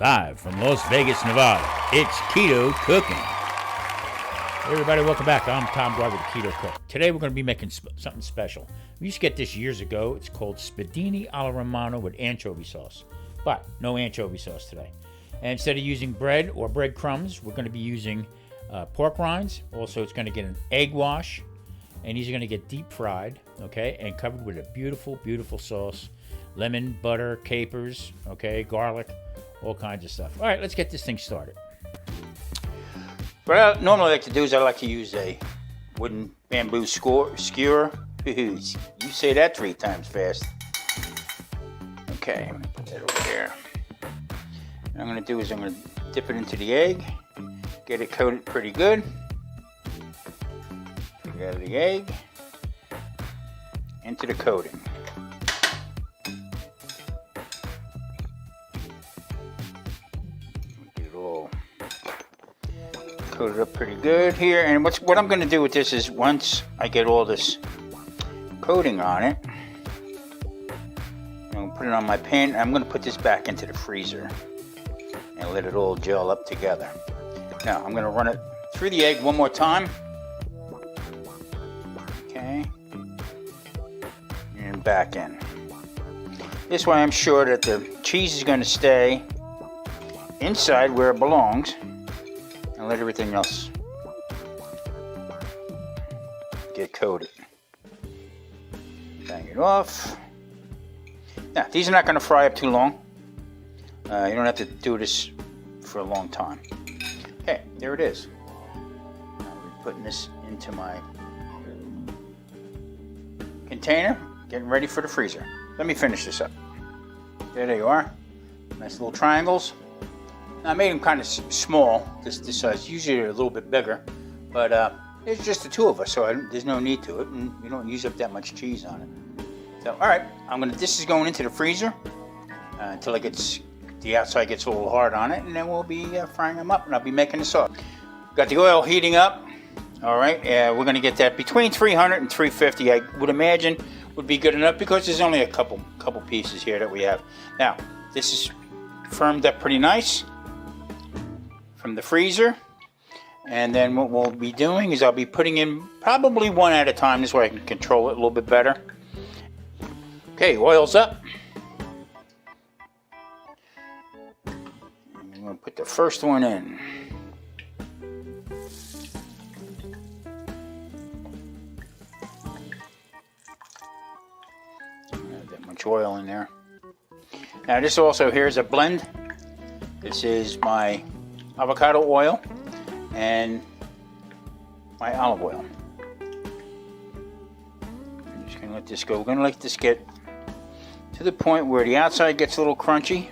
Live from Las Vegas, Nevada, it's Keto Cooking. Hey everybody, welcome back. I'm Tom Garvey, the Keto Cook. Today we're going to be making something special. We used to get this years ago. It's called Spiedini alla Romano with anchovy sauce. But no anchovy sauce today. And instead of using bread or breadcrumbs, we're going to be using pork rinds. Also, it's going to get an egg wash. And these are going to get deep fried, okay, and covered with a beautiful, beautiful sauce. Lemon, butter, capers, okay, garlic, all kinds of stuff. All right, let's get this thing started. What I normally like to do is I like to use a wooden bamboo skewer. You say that 3 times fast. Okay, I'm going to put that over there. What I'm going to do is I'm going to dip it into the egg, get it coated pretty good. Take it out of the egg, into the coating. Get it all coated up pretty good here. And what I'm going to do with this is once I get all this coating on it, I'm going to put it on my pan. I'm going to put this back into the freezer and let it all gel up together. Now I'm going to run it through the egg one more time. Okay. And back in. This way I'm sure that the cheese is going to stay inside where it belongs and let everything else get coated. Bang it off. Now, these are not going to fry up too long. You don't have to do this for a long time. Okay, there it is. I'm putting this into my container, getting ready for the freezer. Let me finish this up. There they are. Nice little triangles. Now, I made them kind of small, this size. Usually they're a little bit bigger, but there's just the 2 of us, so there's no need to it, and you don't use up that much cheese on it. So, all right, this is going into the freezer until the outside gets a little hard on it, and then we'll be frying them up, and I'll be making the sauce. Got the oil heating up. All right, we're going to get that between 300 and 350. I would imagine would be good enough because there's only a couple pieces here that we have. Now, this is firmed up pretty nice from the freezer. And then what we'll be doing is I'll be putting in probably one at a time. This way I can control it a little bit better. Okay, oil's up. I'm going to put the first one in. Not that much oil in there. Now this also here is a blend. This is my avocado oil and my olive oil. I'm just going to let this go. We're going to let this get to the point where the outside gets a little crunchy.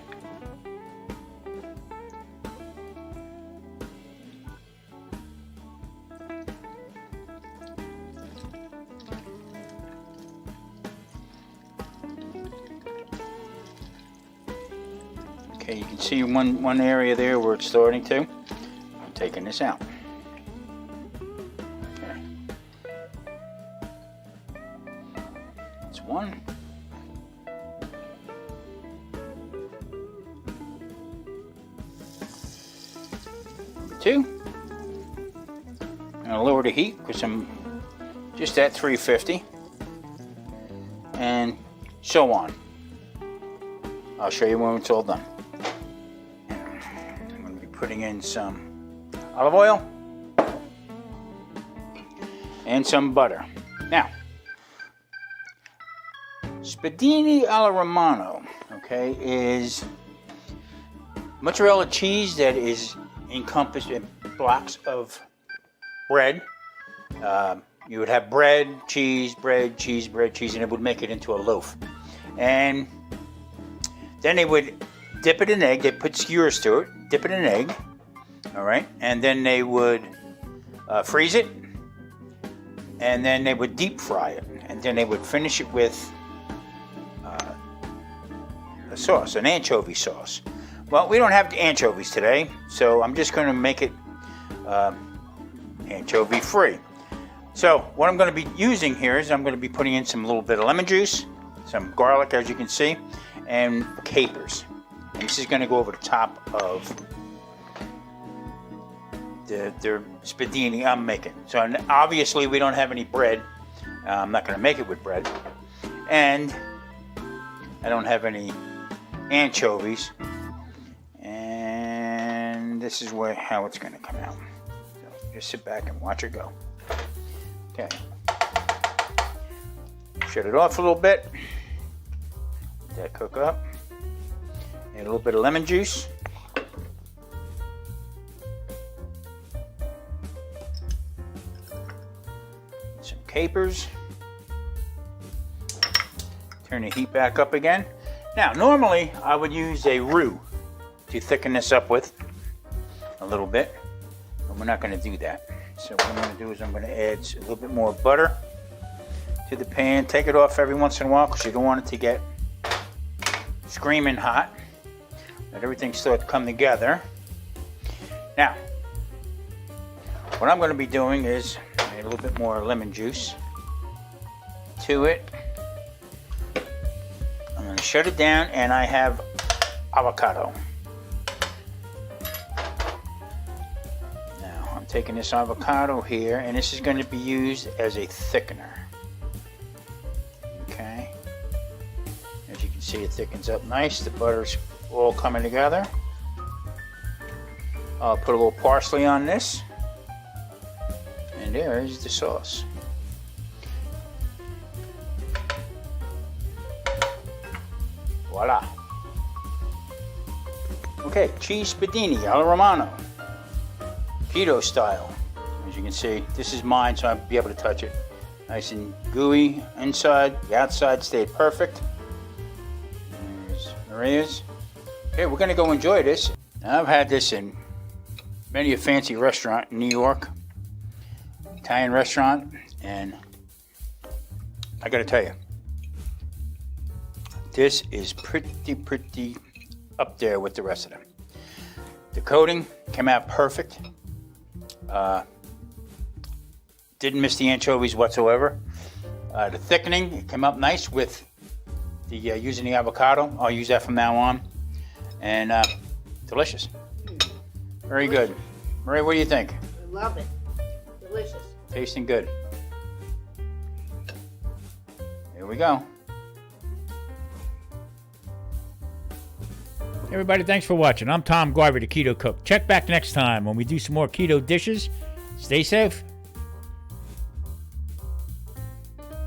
Okay, you can see one area there where it's starting to. I'm taking this out. Okay. That's one. 2. I'm going to lower the heat because I'm just at 350. And so on. I'll show you when it's all done. I'm going to be putting in some olive oil and some butter. Now, Spiedini alla Romano, okay, is mozzarella cheese that is encompassed in blocks of bread. You would have bread, cheese, and it would make it into a loaf. And then they would dip it in egg. They put skewers to it, dip it in egg, all right? And then they would freeze it, and then they would deep fry it. And then they would finish it with a sauce, an anchovy sauce. Well, we don't have anchovies today, so I'm just going to make it anchovy free. So what I'm going to be using here is I'm going to be putting in some little bit of lemon juice, some garlic, as you can see, and capers. And this is going to go over the top of the spiedini I'm making. So obviously we don't have any bread. I'm not going to make it with bread. And I don't have any anchovies. And this is how it's going to come out. So just sit back and watch it go. Okay. Shut it off a little bit. Let that cook up. Add a little bit of lemon juice. Some capers. Turn the heat back up again. Now, normally I would use a roux to thicken this up with a little bit, but we're not going to do that. So what I'm going to do is I'm going to add a little bit more butter to the pan. Take it off every once in a while because you don't want it to get screaming hot. Let everything start to come together. Now, what I'm going to be doing is add a little bit more lemon juice to it. I'm going to shut it down, and I have avocado. Now, I'm taking this avocado here, and this is going to be used as a thickener. Okay. As you can see, it thickens up nice. The butter's all coming together. I'll put a little parsley on this. And there is the sauce. Voila. Okay, cheese spiedini alla Romano. Keto style. As you can see, this is mine, so I'll be able to touch it. Nice and gooey inside. The outside stayed perfect. There's Maria's. Okay, we're going to go enjoy this. Now, I've had this in many a fancy restaurant in New York. Italian restaurant. And I got to tell you, this is pretty up there with the rest of them. The coating came out perfect. Didn't miss the anchovies whatsoever. The thickening, it came up nice with the using the avocado. I'll use that from now on. And delicious. Very good. Marie, what do you think? I love it. Delicious. Tasting good. Here we go. Everybody, thanks for watching. I'm Tom Garvey, the Keto Cook. Check back next time when we do some more keto dishes. Stay safe.